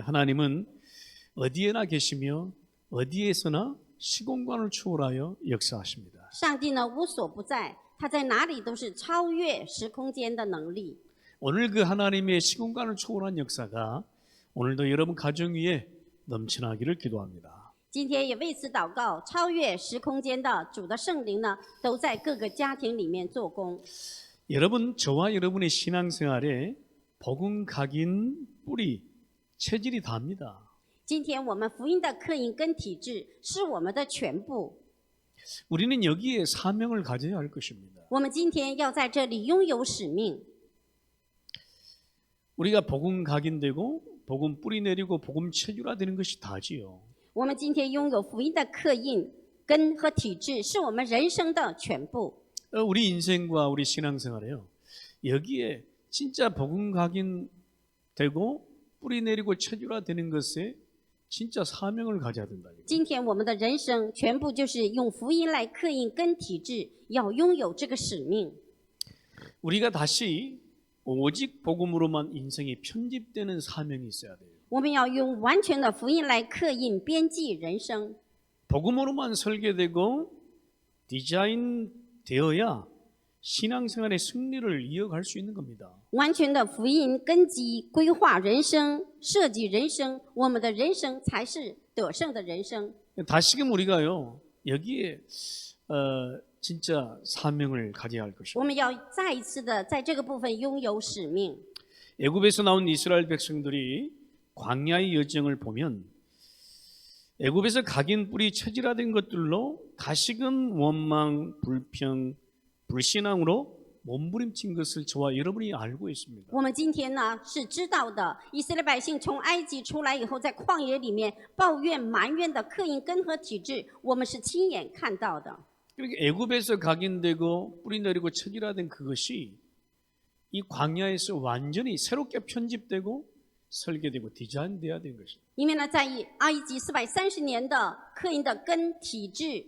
하나님은 어디에나 계시며 어디에서나 시공간을 초월하여 역사하십니다. 上帝呢无所不在，他在哪里都是超越时空间的能力。 오늘 그 하나님의 시공간을 초월한 역사가 오늘도 여러분 가정 위에 넘쳐나기를 기도합니다. 今天也为此祷告，超越时空间的主的圣灵呢，都在各个家庭里面做工。 여러분, 저와 여러분의 신앙생활에 복음 각인 뿌리, 체질이 다입니다. 今天我们福音的刻印跟体制是我们的全部， 우리는 여기에 사명을 가져야 할 것입니다. 我们今天要在这里拥有使命。 우리가 복음 각인되고 복음 뿌리 내리고 복음 체질화되는 것이 다지요. 我们今天拥有福音的刻印根和体制，是我们人生的全部。 우리 인생과 우리 신앙생활에요. 여기에 진짜 복음 각인되고 뿌리 내리고 체질화되는 것에 진짜 사명을 가져야 된다. 今天我们的人生全部就是用福音来刻印根体制，要拥有这个使命。 우리가 다시 오직 복음으로만 인생이 편집되는 사명이 있어야 돼요. 我们要用完全的福音来刻印编辑人生。 복음으로만 설계되고 디자인되어야 신앙생활의 승리를 이어갈 수 있는 겁니다. 完全的福音根基规划人生，设计人生，我们的人生才是得胜的人生。 다시금 우리가요 여기에 진짜 사명을 가져야 할 것입니다. 我们要再一次的在这个部分拥有使命。 애굽에서 나온 이스라엘 백성들이 광야의 여정을 보면 애굽에서 각인 뿌리 체질화된 것들로 다시금 원망, 불평, 불신앙으로 몸부림친 것을 저와 여러분이 알고 있습니다. 我们今天呢是知道的，以色列百姓从埃及出来以后，在旷野里面抱怨埋怨的刻印根和体制，我们是亲眼看到的。 그러니까 애굽에서 각인되고 뿌리 내리고 체질화된 그것이 이 광야에서 완전히 새롭게 편집되고 설계되고 디자인돼야 되는 것입니다. 因为呢，在埃及430年的刻印的根体制，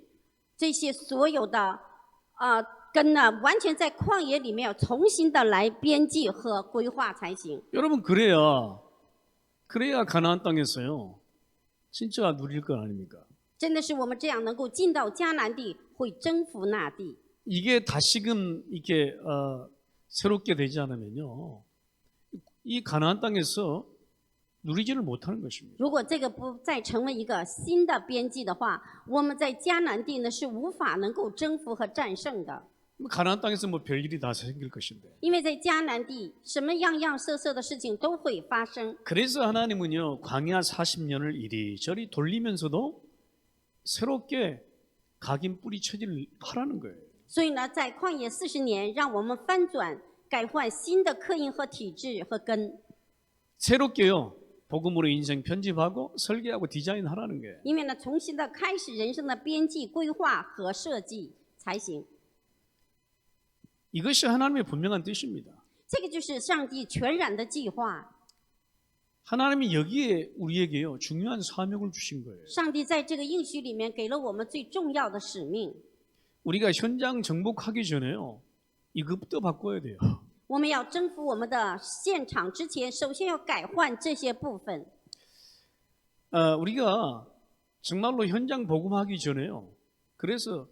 这些所有的根呢，完全在旷野里面要重新的来编辑和规划才行。 여러분 그래야 가나안 땅에서요 진짜 누릴 것 아닙니까? 真的是我们这样能够进到迦南地，会征服那地。 이게 다시금 이게 새롭게 되지 않으면요 이 가나안 땅에서 누리지를 못하는 것입니다. 如果这个不再成为一个新的编辑的话，我们在迦南地呢是无法能够征服和战胜的。 가나안 땅에서 뭐 별일이 다 생길 것인데. 因为在迦南地，什么样样色色的事情都会发生。 그래서 하나님은요 광야 40년을 이리저리 돌리면서도 새롭게 각인 뿌리 체질을 하라는 거예요. 所以呢，在旷野40年，让我们翻转、改换新的刻印和体制和根。 새롭게요 복음으로 인생 편집하고 설계하고 디자인하라는 거예요. 因为呢，重新的开始人生的编辑、规划和设计才行。 이것이 하나님의 분명한 뜻입니다. 这个就是上帝全然的计划。 하나님이 여기에 우리에게요 중요한 사명을 주신 거예요. 上帝在这个应许里面给了我们最重要的使命。 우리가 현장 정복하기 전에요 이것부터 바꿔야 돼요. 我们要征服我们的现场之前，首先要改换这些部分。 우리가 정말로 현장 복음하기 전에요. 그래서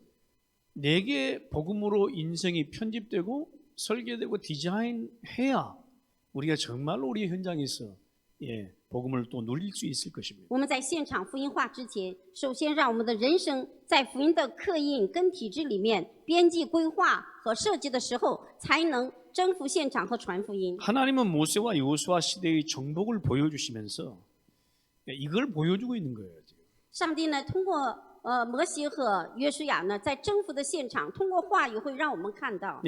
내게 복음으로 인생이 편집되고 설계되고 디자인해야 우리가 정말로 우리 현장에서 복음을 또 누릴 수 있을 것입니다. 我们在现场福音化之前，首先让我们的人生在福音的刻印跟体制里面编辑、规划和设计的时候，才能征服现场和传福音。 하나님은 모세와 여호수아 시대의 정복을 보여주시면서 이걸 보여주고 있는 거예요. 지금. 上帝呢，通过摩西和约书亚呢，在征服的现场，通过话语会让我们看到。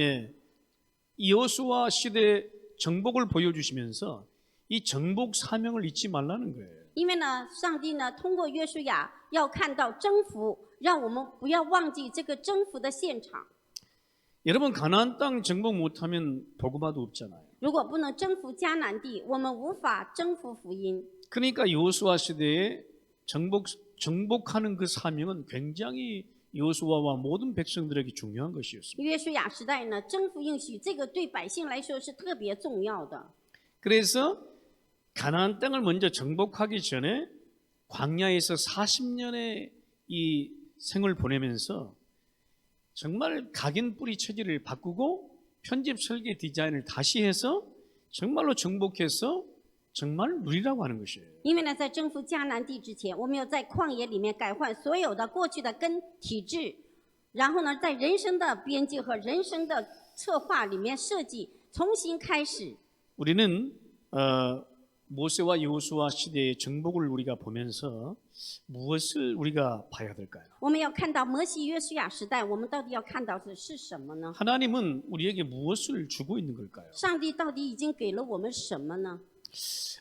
여호수아 시대 정복을 보여주시면서 이 정복 사명을 잊지 말라는 거예요. 因为呢，上帝呢，通过约书亚要看到征服，让我们不要忘记这个征服的现场。 여러분 가나안 땅 정복 못하면 복음화도 없잖아요. 如果不能征服迦南地，我们无法征服福音。 그러니까 여호수아 시대에 정복하는 그 사명은 굉장히 여호수아와 모든 백성들에게 중요한 것이었습니다. 约书亚时代呢，征服应许这个对百姓来说是特别重要的。 그래서 가나안 땅을 먼저 정복하기 전에 광야에서 40년의 이 생을 보내면서 정말 각인 뿌리 체질을 바꾸고 편집 설계 디자인을 다시 해서 정말로 정복해서 정말 누리라고 하는 것이에요. 因为呢，在征服迦南地之前，我们要在旷野里面改换所有的过去的根体制，然后呢，在人生的编辑和人生的策划里面设计，重新开始。 우리는 모세와 여호수아 시대의 정복을 우리가 보면서 무엇을 우리가 봐야 될까요? 我们要看到摩西约书亚时代，我们到底要看到的是什么呢？ 하나님은 우리에게 무엇을 주고 있는 걸까요? 上帝到底已经给了我们什么呢？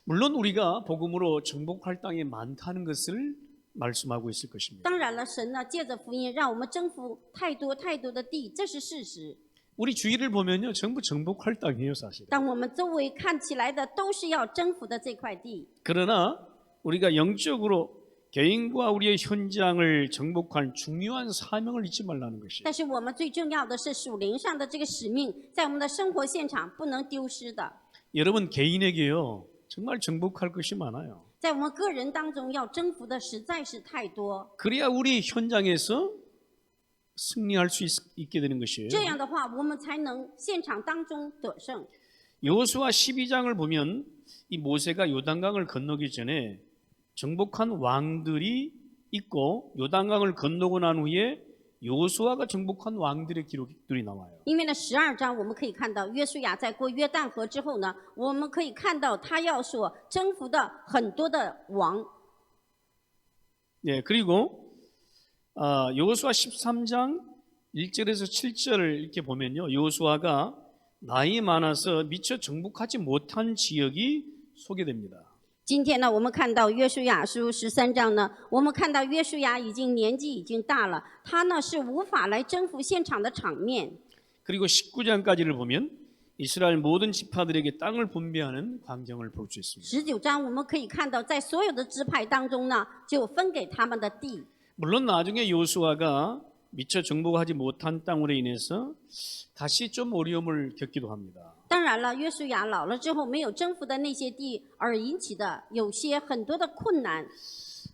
물론 우리가 복음으로 정복할 땅이 많다는 것을 말씀하고 있을 것입니다. 当然了，神呢借着福音让我们征服太多太多的地，这是事实。 우리 주위를 보면요, 전부 정복할 땅이에요, 사실. 但我们周围看起来的都是要征服的这块地， 그러나 우리가 영적으로 개인과 우리의 현장을 정복할 중요한 사명을 잊지 말라는 것이에요. 但是我们最重要的是属灵上的这个使命，在我们的生活现场不能丢失的。 여러분 개인에게요, 정말 정복할 것이 많아요. 在我们个人当中要征服的实在是太多， 그래야 우리 현장에서 승리할 수 있게 되는 것이에요. 这样的话我们才能现场当中得胜。 여호수아 12장을 보면 이 모세가 요단강을 건너기 전에 정복한 왕들이 있고 요단강을 건너고 난 후에 여호수아가 정복한 왕들의 기록들이 나와요. 因为呢，12章我们可以看到约书亚在过约旦河之后呢，我们可以看到他要所征服的很多的王。 예, 그리고 여호수아 13장 1절에서 7절을 이렇게 보면요, 여호수아가 나이 많아서 미처 정복하지 못한 지역이 소개됩니다. 今天呢，我们看到约书亚书13章呢，我们看到约书亚年纪已经大了，他呢是无法来征服现场的场面。 그리고 19장까지를 보면 이스라엘 모든 지파들에게 땅을 분배하는 광경을 볼 수 있습니다. 19章我们可以看到，在所有的支派当中呢，就分给他们的地。 물론 나중에 여호수아가 미처 정복하지 못한 땅으로 인해서 다시 좀 어려움을 겪기도 합니다. 当然了，约书亚老了之后没有征服的那些地而引起的有些很多的困难。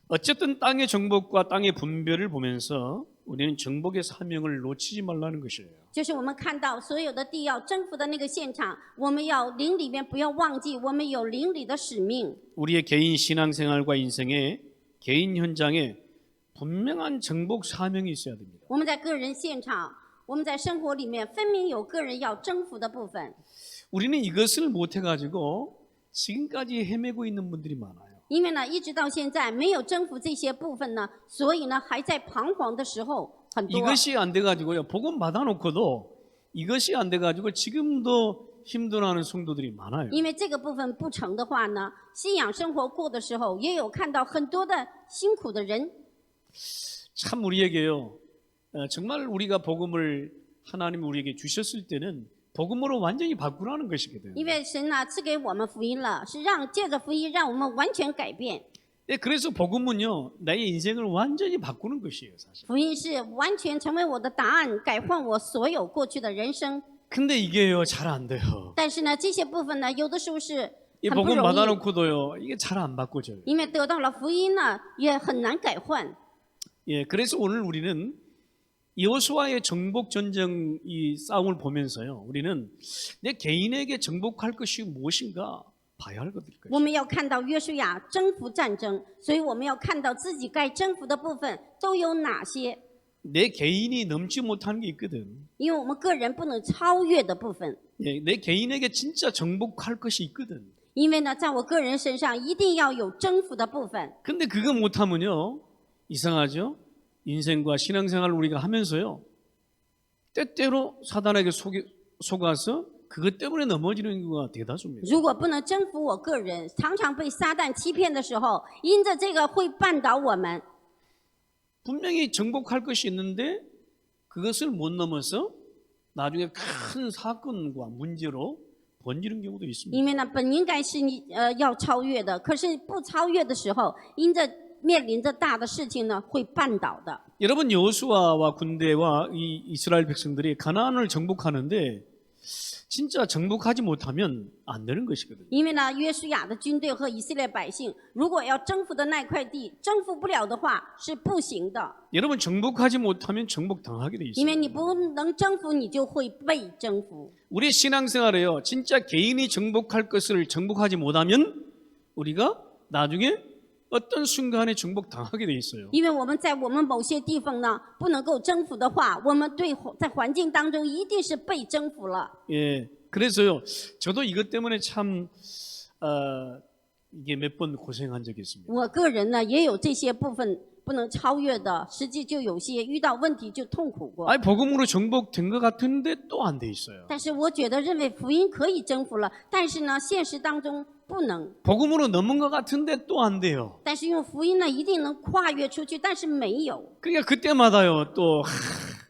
어쨌든 땅의 정복과 땅의 분배를 보면서 우리는 정복의 사명을 놓치지 말라는 것이에요. 就是我们看到所有的地要征服的那个现场，我们要灵里面不要忘记，我们有灵里的使命。 우리의 개인 신앙생활과 인생의 개인 현장에 분명한 정복 사명이 있어야 됩니다. 我们在个人现场，我们在生活里面分明有个人要征服的部分。 우리는 이것을 못해가지고 지금까지 헤매고 있는 분들이 많아요. 因为呢，一直到现在没有征服这些部分呢，所以呢还在彷徨的时候很多。 이것이 안 돼가지고요, 복음 받아놓고도 이것이 안 돼가지고 지금도 힘들어하는 성도들이 많아요. 因为这个部分不成的话呢，信仰生活过的时候，也有看到很多的辛苦的人。 참 우리에게요, 정말 우리가 복음을 하나님이 우리에게 주셨을 때는 복음으로 완전히 바꾸라는 것이거든요. 因为神呢赐给我们福音了，是让借着福音让我们完全改变。 예, 그래서 복음은요, 나의 인생을 완전히 바꾸는 것이에요, 사실. 福音是完全成为我的答案，改换我所有过去的人生。 근데 이게요, 잘 안 돼요. 但是呢，这些部分呢，有的时候是 이 很不 복음 容易， 받아놓고도요, 이게 잘 안 바꿔져요. 因为得到了福音呢，也很难改换。 예, 그래서 오늘 우리는 여호수아의 정복 전쟁 이 싸움을 보면서요, 우리는 내 개인에게 정복할 것이 무엇인가 봐야 할 것들일 我 것이에요. 们要看到约书亚征服战争，所以我们要看到自己该征服的部分都有哪些， 내 개인이 넘지 못하는 게 있거든. 因为我们个人不能超越的部分。 예, 내 개인에게 진짜 정복할 것이 있거든. 因为呢，在我个人身上一定要有征服的部分。 근데 그거 못하면요, 이상하죠? 인생과 신앙생활을 우리가 하면서요, 때때로 사단에게 속아서 그것 때문에 넘어지는 경우가 대다수입니다. 如果不能征服我个人，常常被撒旦欺骗的时候，因着这个会绊倒我们。 분명히 정복할 것이 있는데 그것을 못 넘어서 나중에 큰 사건과 문제로 번지는 경우도 있습니다. 因为呢，本应该是要超越的，可是不超越的时候，因着面临着大的事情呢，会绊倒的。 여러분 여호수아와 군대와 이 이스라엘 백성들이 가나안을 정복하는데 진짜 정복하지 못하면 안 되는 것이거든요. 因为呢，约书亚的军队和以色列百姓，如果要征服的那块地征服不了的话，是不行的。 여러분 정복하지 못하면 정복당하게 돼 因为 있어요. 你不能征服，你就会被征服。 우리의 신앙생활에요. 진짜 개인이 정복할 것을 정복하지 못하면 우리가 나중에 어떤 순간에 정복당하게 돼 있어요. 因为我们在我们某些地方呢不能够征服的话，我们在环境当中一定是被征服了。 예, 그래서요. 저도 이것 때문에 참 이게 몇 번 고생한 적이 있습니다. 我个人呢也有这些部分不能超越的，实际就有些遇到问题就痛苦过。 아니 복음으로 정복된 것 같은데 또 안 돼 있어요. 但是我觉得认为福音可以征服了，但是呢现实当中不能。 복음으로 넘은 것 같은데 또 안 돼요. 但是用福音呢一定能跨越出去，但是没有。 그러니까 그때마다요. 또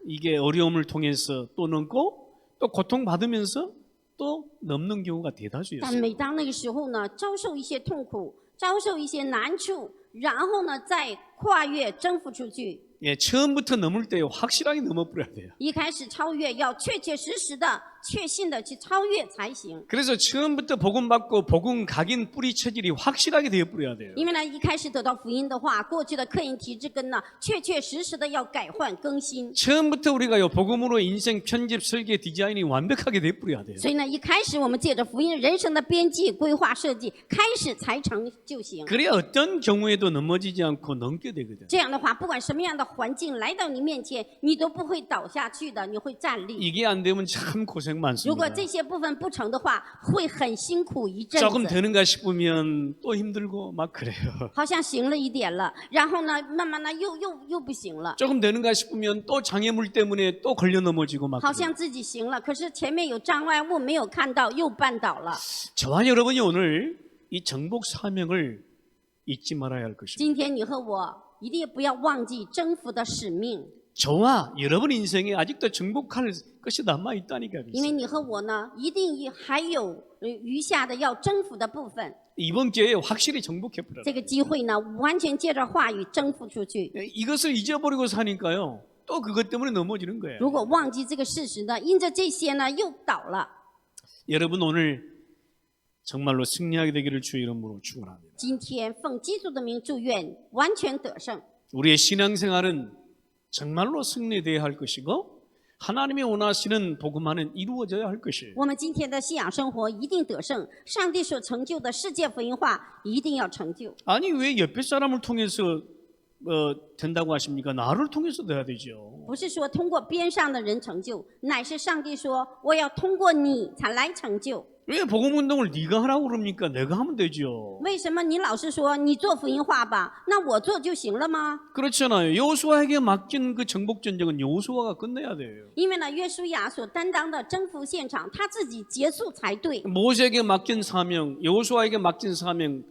이게 어려움을 통해서 또 넘고 또 고통받으면서 또 넘는 경우가 但 대다수였어요. 每当那个时候呢，遭受一些痛苦，遭受一些难处，然后呢再跨越征服出去。 예, 처음부터 넘을 때 확실하게 넘어버려야 돼요. 一开始超越要确确实实的、确信的去超越才行。 그래서 처음부터 복음 받고 복음 각인 뿌리 체질이 확실하게 되어버려야 돼요. 因为呢，一开始得到福音的话，过去的刻印体质根呢，确确实实的要改换更新。 처음부터 우리가요 복음으로 인생 편집 설계 디자인이 완벽하게 되어버려야 돼요. 所以呢，一开始我们借着福音人生的编辑、规划、设计，开始才成就行。 그래야 어떤 경우에도 넘어지지 않고 넘게 되거든. 这样的话，不管什么样的环境来到你面前，你都不会倒下去的，你会站立。 이게 안 되면 참 고생 如果 많습니다. 这些部分不成的话，会很辛苦一阵 조금 子。 되는가 싶으면 또 힘들고 막 그래요. 好像行了一点了，然后呢，慢慢的又不行了。 조금 되는가 싶으면 또 장애물 때문에 또 걸려 넘어지고 막 好 그래요. 像自己行了，可是前面有障碍物没有看到，又绊倒了。 저와 여러분이 오늘 이 정복 사명을 잊지 말아야 할 것입니다. 今天你和我一定不要忘记征服的使命， 저와 여러분 인생에 아직도 정복할 것이 남아 있다니까. 因为你和我呢，一定还有余下的要征服的部分。 이번 기회에 확실히 정복해 버려라. 这个机会呢，完全借着话语征服出去。 이것을 잊어버리고 사니까요. 또 그것 때문에 넘어지는 거예요. 如果忘记这个事实呢，因着这些呢，又倒了。 여러분 오늘 정말로 승리하게 되기를 주의 이름으로 축원합니다. 今天奉基督的名祝愿完全得胜。 우리의 신앙생활은 정말로 승리되어야 할 것이고 하나님이 원하시는 복음 안은 이루어져야 할 것이에요. 我们今天的信仰生活一定得胜，上帝所成就的世界福音化一定要成就。 아니 왜 옆에 사람을 통해서 된다고 하십니까? 나를 통해서 돼야 되죠. 不是说通过边上的人成就，乃是上帝说我要通过你才来成就。 왜 복음 운동을 네가 하라고 그럽니까? 내가 하면 되죠. 为什么你老是说你做福音化吧？那我做就行了吗？ 그렇잖아요. 여호수아에게 맡긴 그 정복 전쟁은 여호수아가 끝내야 돼요. 因为呢，约书亚所担当的征服现场，他自己结束才对。 모세에게 맡긴 사명, 여호수아에게 맡긴 사명,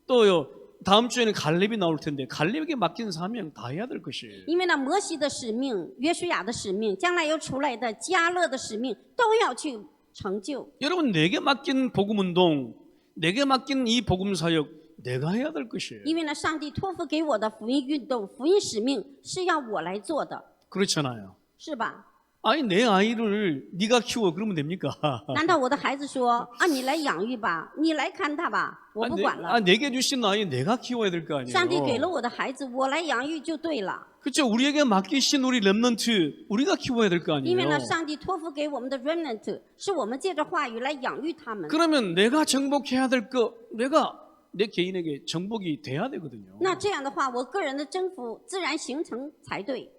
또요 다음 주에는 갈렙이 나올 텐데 갈렙에게 맡긴 사명 다 해야 될 것이에요. 因为呢，摩西的使命、约书亚的使命，将来要出来的迦勒的使命，都要去成就。 여러분 내게 맡긴 복음 운동, 내게 맡긴 이 복음 사역 내가 해야 될 것이에요. 因为呢，上帝托付给我的福音运动、福音使命是要我来做的， 그렇잖아요. 是吧？ 아니 내 아이를 네가 키워 그러면 됩니까? 难道我的孩子说啊，你来养育吧，你来看他吧，我不管了。 내게 주신 아이 내가 키워야 될 거 아니에요. 上帝给了我的孩子，我来养育就对了。 그렇죠. 우리에게 맡기신 우리 렘넌트 우리가 키워야 될 거 因为 아니에요. 呢，上帝托付给我们的 remnant，是我们借着话语来养育他们。 그러면 내가 정복해야 될 거 내가 내 개인에게 정복이 돼야 되거든요. 那这样的话，我个人的征服自然形成才对。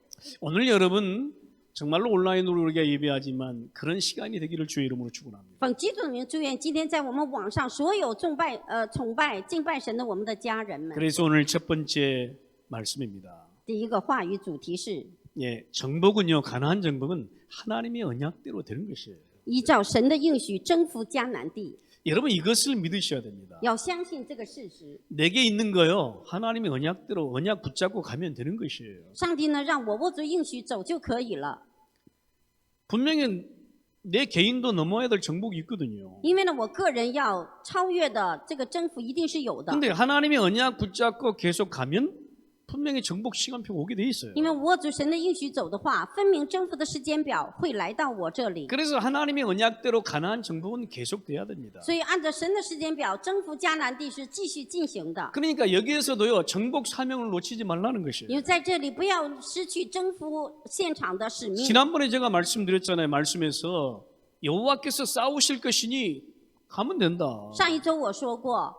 오늘 여러분 정말로 온라인으로 우리가 예배하지만 그런 시간이 되기를 주의 이름으로 축원합니다. 奉基督的名祝愿今天在我们网上所有崇拜敬拜神的我们的家人们。 그래서 오늘 첫 번째 말씀입니다. 第一个话语主题是 예, 정복은요, 가나안 정복은 하나님의 언약대로 되는 것이에요. 依照神的应许征服迦南地， 여러분 이것을 믿으셔야 됩니다. 要相信这个事实。 내게 있는 거요, 하나님의 언약대로 언약 붙잡고 가면 되는 것이에요. 上帝呢，让我握住应许走就可以了。 분명히 내 개인도 넘어야 될 정복이 있거든요. 因为呢，我个人要超越的这个征服一定是有的。 근데 하나님의 언약 붙잡고 계속 가면 분명히 정복 시간표가 오게 돼 있어요. 因为我主神的应许走的话，分明征服的时间表会来到我这里。 그래서 하나님의 언약대로 가나안 정복은 계속돼야 됩니다. 所以按照神的时间表，征服迦南地是继续进行的。 그러니까 여기에서도요 정복 사명을 놓치지 말라는 것이에요. 因为在这里不要失去征服现场的使命。 지난번에 제가 말씀드렸잖아요. 말씀에서 여호와께서 싸우실 것이니 가면 된다. 上一周我说过，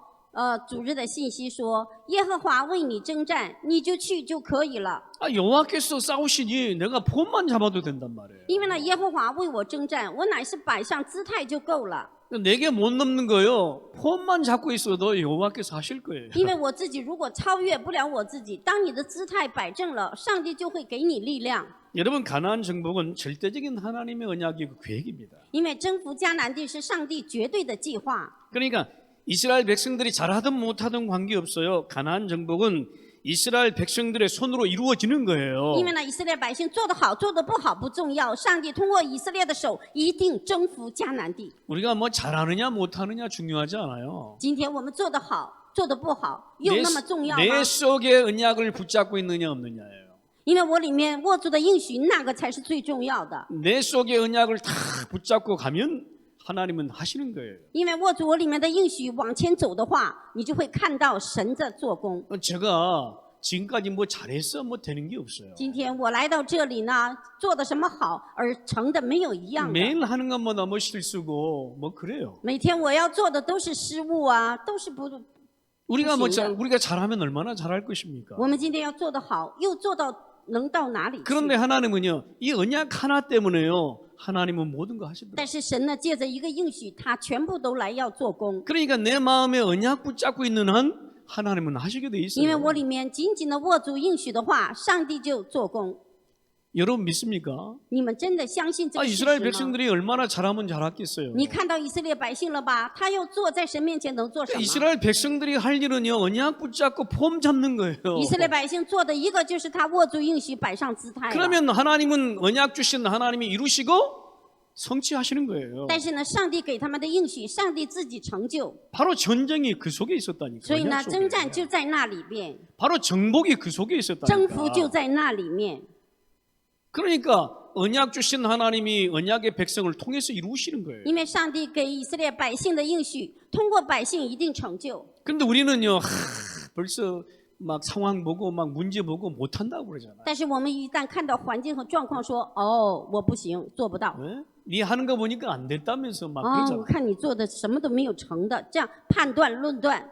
主日的信息说，耶和华为你征战，你就去就可以了。 아, 여호와께서 싸우시니 내가 폼만 잡아도 된단 말이에요. 因为呢，耶和华为我征战，我乃是摆上姿态就够了。 내게 못 넘는 거요. 폼만 잡고 있어도 여호와께서 하실 거예요. 因为我自己如果超越不了我自己，当你的姿态摆正了，上帝就会给你力量。 여러분 가나안 정복은 절대적인 하나님의 언약이고 계획입니다. 因为征服迦南地是上帝绝对的计划。 그러니까 이스라엘 백성들이 잘하든 못하든 관계없어요. 가나안 정복은 이스라엘 백성들의 손으로 이루어지는 거예요. 因为呢，以色列百姓做得好，做得不好不重要，上帝通过以色列的手一定征服迦南地。 우리가 뭐 잘하느냐 못하느냐 중요하지 않아요. 今天我们做得好，做得不好，有那么重要吗？ 내 속에 언약을 붙잡고 있느냐 없느냐예요. 因为我里面握住的应许，那个才是最重要的。 내 속에 언약을 다 붙잡고 가면 하나님은 하시는 거예요. 因为握住我里面的应许往前走的话，你就会看到神的做工。 제가 지금까지 뭐 잘해서 뭐 되는 게 없어요. 今天我来到这里呢，做的什么好，而成的没有一样的。 매일 하는 것마다 뭐 실수고 뭐 그래요. 每天我要做的都是失误啊，都是不。 우리가 뭐 그렇습니다. 우리가 잘하면 얼마나 잘할 것입니까? 我们今天要做得好，又做到能到哪里去？ 그런데 하나님은요, 이 언약 하나 때문에요, 하나님은 모든 거 하시더라고요. 但是神呢，借着一个应许，他全部都来要做工。 그러니까 내 마음에 언약 붙잡고 있는 한 하나님은 하시게 돼 因为 있어요. 我里面紧紧的握住应许的话，上帝就做工。 여러분 믿습니까? 你们真的相信这 아, 个事 이스라엘 实吗？ 백성들이 얼마나 잘하면 잘했겠어요. 你看到以色列百姓了吧？他要做在神面前能做什么？ 이스라엘 백성들이 할 일은요, 언약 붙잡고 폼 잡는 거예요. 以色列百姓做的一个就是他握住应许，摆上姿态了。 그러면 하나님은 언약 주신 하나님이 이루시고 성취하시는 거예요. 但是呢，上帝给他们的应许，上帝自己成就。 바로 전쟁이 그 속에 있었다니까. 所以呢， 언약 속에. 征战就在那里面， 바로 정복이 그 속에 征服就 있었다니까. 在那里面。 그러니까 언약 주신 하나님이 언약의 백성을 통해서 이루시는 거예요. 因为上帝给以色列百姓的应许，通过百姓一定成就。 그런데 우리는요, 벌써 막 상황 보고 막 문제 보고 못한다고 그러잖아요. 但是我们一旦看到环境和状况，说：“哦，我不行，做不到。 네? 네 하는 거 보니까 안 됐다면서 막 啊，我 그러잖아요. 看你做的什么都没有成的，这样判断论断。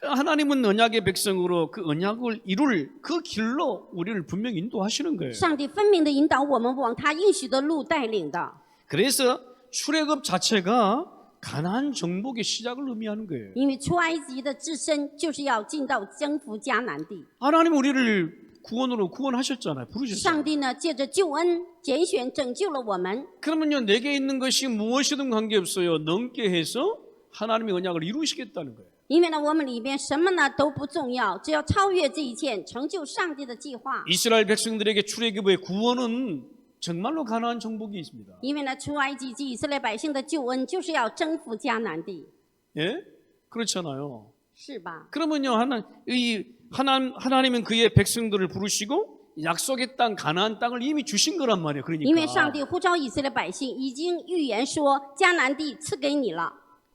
하나님은 언약의 백성으로 그 언약을 이룰 그 길로 우리를 분명히 인도하시는 거예요. 上帝分明的引导我们往他应许的路带领的。 그래서 출애굽 자체가 가나안 정복의 시작을 의미하는 거예요. 因为出埃及的自身就是要进到征服迦南地。 하나님 우리를 구원으로 구원하셨잖아요. 上 부르셨잖아요. 帝呢，借着救恩拣选拯救了我们。 그러면요, 내게 있는 것이 무엇이든 관계없어요. 넘게 해서 하나님의 언약을 이루시겠다는 거예요. 因为呢，我们里边什么呢都不重要，只要超越这一切，成就上帝的计划。 이스라엘 백성들에게 출애굽의 구원은 정말로 가나안 정복이 있습니다. 因为呢，出埃及及以色列百姓的救恩，就是要征服迦南地， 예? 그렇잖아요. 是吧？ 그러면요, 하나님은 그의 백성들을 부르시고 약속의 땅 가나안 땅을 이미 주신 거란 말이에요. 因为上 그러니까 帝呼召以色列百姓，已经预言说迦南地赐给你了。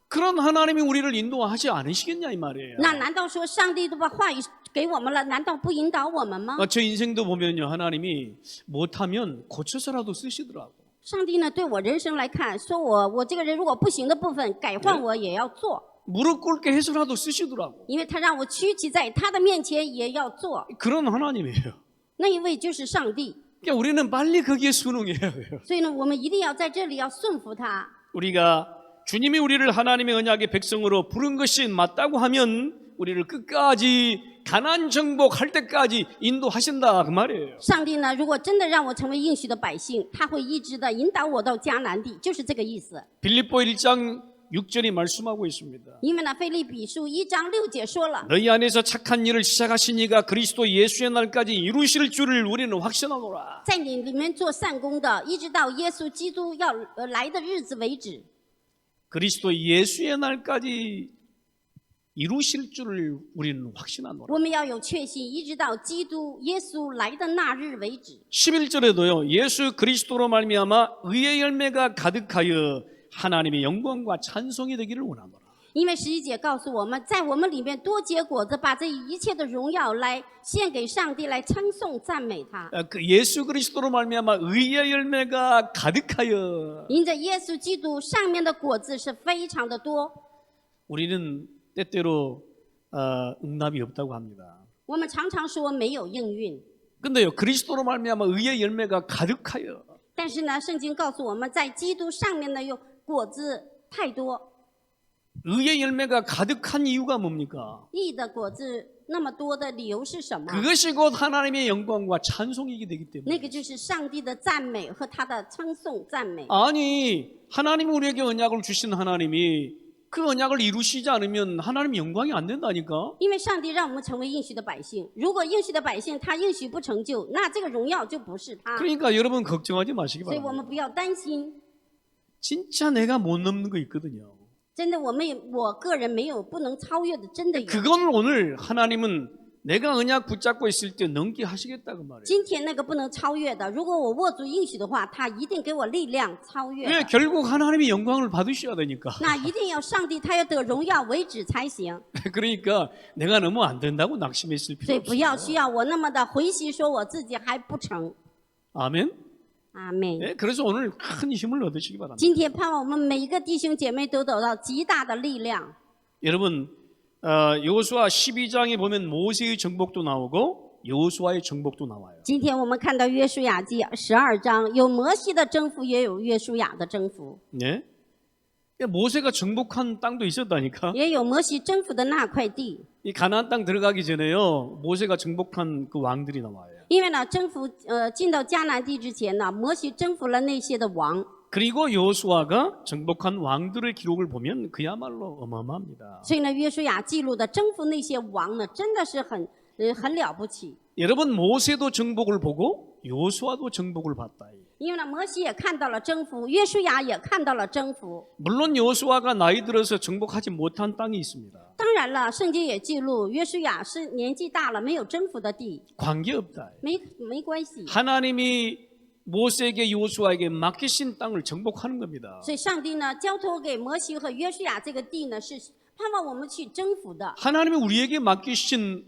그런 하나님이 우리를 인도하지 않으시겠냐 이 말이에요. 那难道说上帝都把话语给我们了，难道不引导我们吗？ 제 인생도 보면요, 하나님이 못하면 고쳐서라도 쓰시더라고. 上帝呢，对我人生来看，说我这个人如果不行的部分，改换我也要做， 무릎 꿇게 해서라도 쓰시더라고. 因为他让我屈膝在他的面前也要做。 그런 하나님이에요. 那一位就是上帝， 그러니까 우리는 빨리 거기에 순응해야 돼요. 所以呢，我们一定要在这里要顺服他。 우리가 주님이 우리를 하나님의 언약의 백성으로 부른 것이 맞다고 하면 우리를 끝까지 가나안 정복할 때까지 인도하신다 그 말이에요. 上帝呢，如果真的让我成为应许的百姓，他会一直的引导我到迦南地，就是这个意思。 빌립보 1장 6절이 말씀하고 있습니다. 因为呢，腓立比书1章6节说了， 너희 안에서 착한 일을 시작하신 이가 그리스도 예수의 날까지 이루실 줄을 우리는 확신하노라. 在你里面做善功的，一直到耶稣基督要来的日子为止。 그리스도 예수의 날까지 이루실 줄을 우리는 확신하노라. 我们要有确信，一直到基督耶稣来的那日为止。 11절에도요. 예수 그리스도로 말미암아 의의 열매가 가득하여 하나님의 영광과 찬송이 되기를 원하노라. 因为11节告诉我们，在我们里面多结果子，把这一切的荣耀来献给上帝，来称颂赞美他。 그 예수 그리스도로 말미암아 의의 열매가 가득하여 因着耶稣基督上面的果子是非常的多， 우리는 때때로 응답이 없다고 합니다. 我们常常说没有应允， 근데요. 그리스도로 말미암아 의의 열매가 가득하여 但是呢，圣经告诉我们在基督上面呢有果子太多， 의의 열매가 가득한 이유가 뭡니까? 义的果子那么多的理由是什么？ 그것이 곧 하나님의 영광과 찬송이게 되기 那 때문에 个就是上帝的赞美和他的称颂赞美。 아니 하나님이 우리에게 언약을 주신 하나님이 그 언약을 이루시지 않으면 하나님 영광이 안 된다니까. 因为上帝让我们成为应许的百姓，如果应许的百姓他应许不成就，那这个荣耀就不是他。 그러니까 여러분 걱정하지 마시기 所以我 바랍니다. 们不要担心， 진짜 내가 못 넘는 거 있거든요. 真的我个人没有不能超越的，真的有。 그건 오늘 하나님은 내가 언약 붙잡고 있을 때 넘게 하시겠다 그 말이에요. 今天那个不能超越的，如果我握住应许的话，他一定给我力量超越 왜 的。 결국 하나님이 영광을 받으셔야 되니까. 那一定要上帝他要得荣耀为止才行， 그러니까 내가 너무 안 된다고 낙심했을 所以 필요 不要 없어요. 需要我那么的回息，说我自己还不成。 아멘. 阿妹， 네, 그래서 오늘 큰 힘을 얻으시기 바랍니다. 今天盼望我们每一个弟兄姐妹都得到极大的力量。 여러분 여호수아 12장에 보면 모세의 정복도 나오고 여호수아의 정복도 나와요. 今天我们看到约书亚记12章，有摩西的征服，也有约书亚的征服， 네? 모세가 정복한 땅도 있었다니까. 也有摩西征服的那块地。 이 가나안 땅 들어가기 전에요. 모세가 정복한 그 왕들이 나와요. 因为呢，进到迦南地之前呢，摩西征服了那些的王， 그리고 여호수아가 정복한 왕들의 기록을 보면 그야말로 어마어마합니다. 所以呢，约书亚记录的征服那些王呢，真的是很了不起。 여러분 모세도 정복을 보고 여호수아도 정복을 봤다. 因为呢，摩西也看到了征服，约书亚也看到了征服。 물론 여호수아가 나이 들어서 정복하지 못한 땅이 있습니다. 当然了，圣经也记录约书亚是年纪大了没有征服的地， 관계없다. 没关系。 하나님이 모세에게 여호수아에게 맡기신 땅을 정복하는 겁니다. 所以上帝呢，交托给摩西和约书亚这个地呢，是盼望我们去征服的。 하나님이 우리에게 맡기신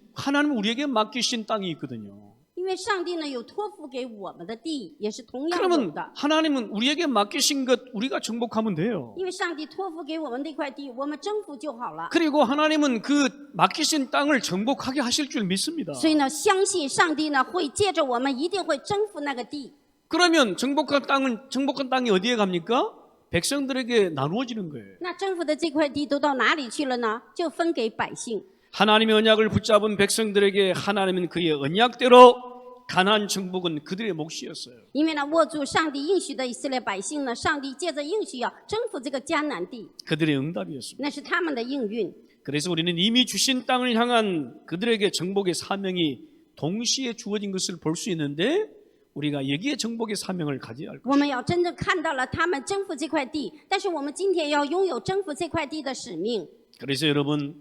땅이 있거든요. 因为上帝呢有托付给我们的地，也是同样有 그러면 的。 하나님은 우리에게 맡기신 것 우리가 정복하면 돼요. 因为上帝托付给我们那块地，我们征服就好了。 그리고 하나님은 그 맡기신 땅을 정복하게 하실 줄 믿습니다. 所以呢，相信上帝呢会借着我们，一定会征服那个地。 그러면 정복한 땅이 어디에 갑니까? 백성들에게 나누어지는 거예요. 那征服的这块地都到哪里去了呢？就分给百姓。 하나님의 언약을 붙잡은 백성들에게 하나님은 그의 언약대로 가나안 정복은 그들의 몫이었어요. 因为呢，握住上帝应许的以色列百姓呢，上帝借着应许要征服这个迦南地， 그들의 응답이었습니다. 那是他们的应运。 그래서 우리는 이미 주신 땅을 향한 그들에게 정복의 사명이 동시에 주어진 것을 볼 수 있는데 우리가 여기에 정복의 사명을 가져야 할 我们要真正看到了他们征服这块地，但是我们今天要拥有征服这块地的使命。 그래서 여러분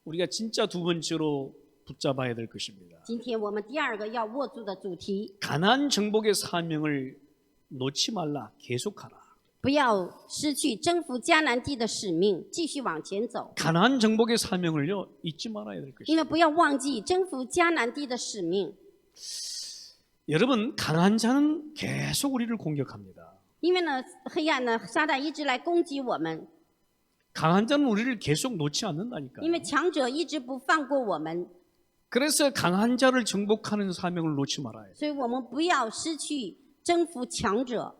우리가 진짜 두 번째로 붙잡아야 될 것입니다. 今天我们第二个要握住的主题， 가나안 정복의 사명을 놓지 말라. 계속하라. 不要失去征服迦南地的使命，继续往前走。 가나안 정복의 사명을요 잊지 말아야 될 因 것입니다. 为不要忘记征服迦南地的使命。 여러분 강한 자는 계속 우리를 공격합니다. 因为呢，黑暗呢，撒旦一直来攻击我们， 강한 자는 우리를 계속 놓지 않는다니까요. 因为强者一直不放过我们， 그래서 강한 자를 정복하는 사명을 놓지 말아야 돼요. 所以我们不要失去征服强者。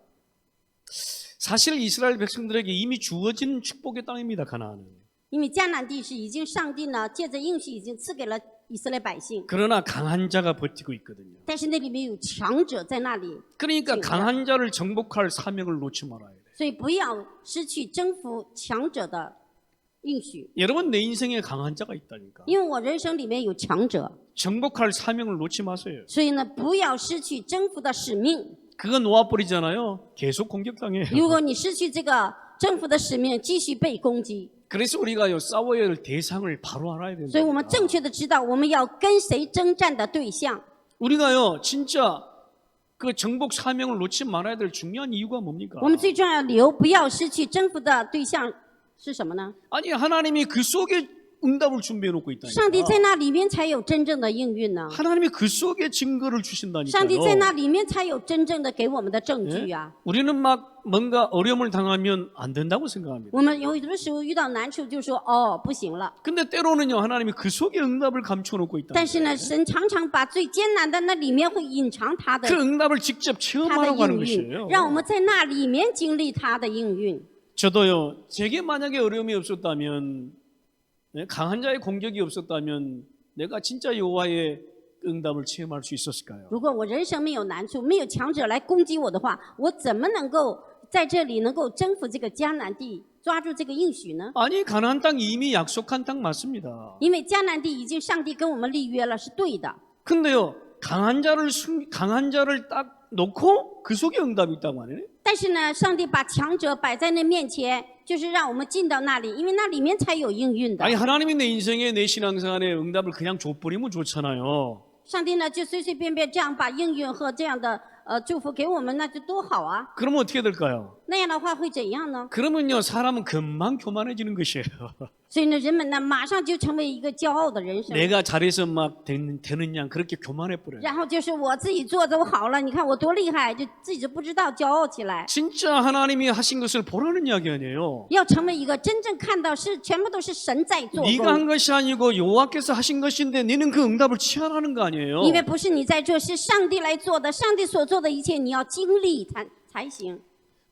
사실 이스라엘 백성들에게 이미 주어진 축복의 땅입니다. 가나안은. 因为迦南地是已经上帝呢借着应许已经赐给了以色列百姓， 그러나 강한 자가 버티고 있거든요. 但是那里面有强者在那里， 그러니까 강한 자를 정복할 사명을 놓지 말아야 돼요. 所以不要失去征服强者的应许。 여러분 내 인생에 강한 자가 있다니까. 因为我人生里面有强者， 정복할 사명을 놓지 마세요. 所以呢，不要失去征服的使命。 그거 놓아버리잖아요. 계속 공격당해요. 如果你失去这个征服的使命，继续被攻击。 그래서 우리가요 싸워야 할 대상을 바로 알아야 所以我们 된다. 正确的知道我们要跟谁征战的对象。 우리가요 진짜 그 정복 사명을 놓지 말아야 될 중요한 이유가 뭡니까? 我们最重要的理由不要失去征服的对象是什么呢？ 아니 하나님이 그 속에 응답을 준비해 놓고 上帝在 있다니까. 那里面才有真正的应运呢。 하나님이 그 속에 증거를 上帝在 주신다니까요. 那里面才有真正的给我们的证据啊。 우리는 막 뭔가 어려움을 당하면 안 된다고 생각합니다. 我们有的时候遇到难处就说哦不行了， 근데 때로는요 하나님이 그 속에 응답을 감춰 놓고 있다. 但是呢，神常常把最艰难的那里面会隐藏他的 그 응답을 직접 他的 체험하라고 하는 应运， 것이에요. 让我们在那里面经历他的应运。 저도요 제게 만약에 어려움이 없었다면 강한 자의 공격이 없었다면 내가 진짜 여호와의 응답을 체험할 수 있었을까요? 如果我人生没有难处，没有强者来攻击我的话，我怎么能够在这里能够征服这个迦南地，抓住这个应许呢？ 아니 가나안 땅 이미 약속한 땅 맞습니다. 因为迦南地已经上帝跟我们立约了，是对的。 근데요 강한 자를 딱 놓고 그 속에 응답이 있다고 하네. 但是呢，上帝把强者摆在那面前，就是让我们进到那里，因为那里面才有应运的。 아니 하나님이 내 인생에 내 신앙생활에 응답을 그냥 줘버리면 좋잖아요. 上帝呢，就随随便便这样把应运和这样的祝福给我们，那就多好啊！ 그러면 어떻게 될까요? 那样的话会怎样呢？ 그러면요 사람은 금방 교만해지는 것이에요. 所以呢，人们呢马上就成为一个骄傲的人生， 내가 잘해서 막 되는 양 그렇게 교만해 버려요. 然后就是我自己做都好了，你看我多厉害，就自己就不知道骄傲起来。 진짜 하나님이 하신 것을 보라는 이야기 아니에요. 要成为一个真正看到是全部都是神在做 네가 한 工， 것이 아니고 여호와께서 하신 것인데 너는 그 응답을 취하라는 거 아니에요. 因为不是你在做，是上帝来做的，上帝所做的一切你要经历才行。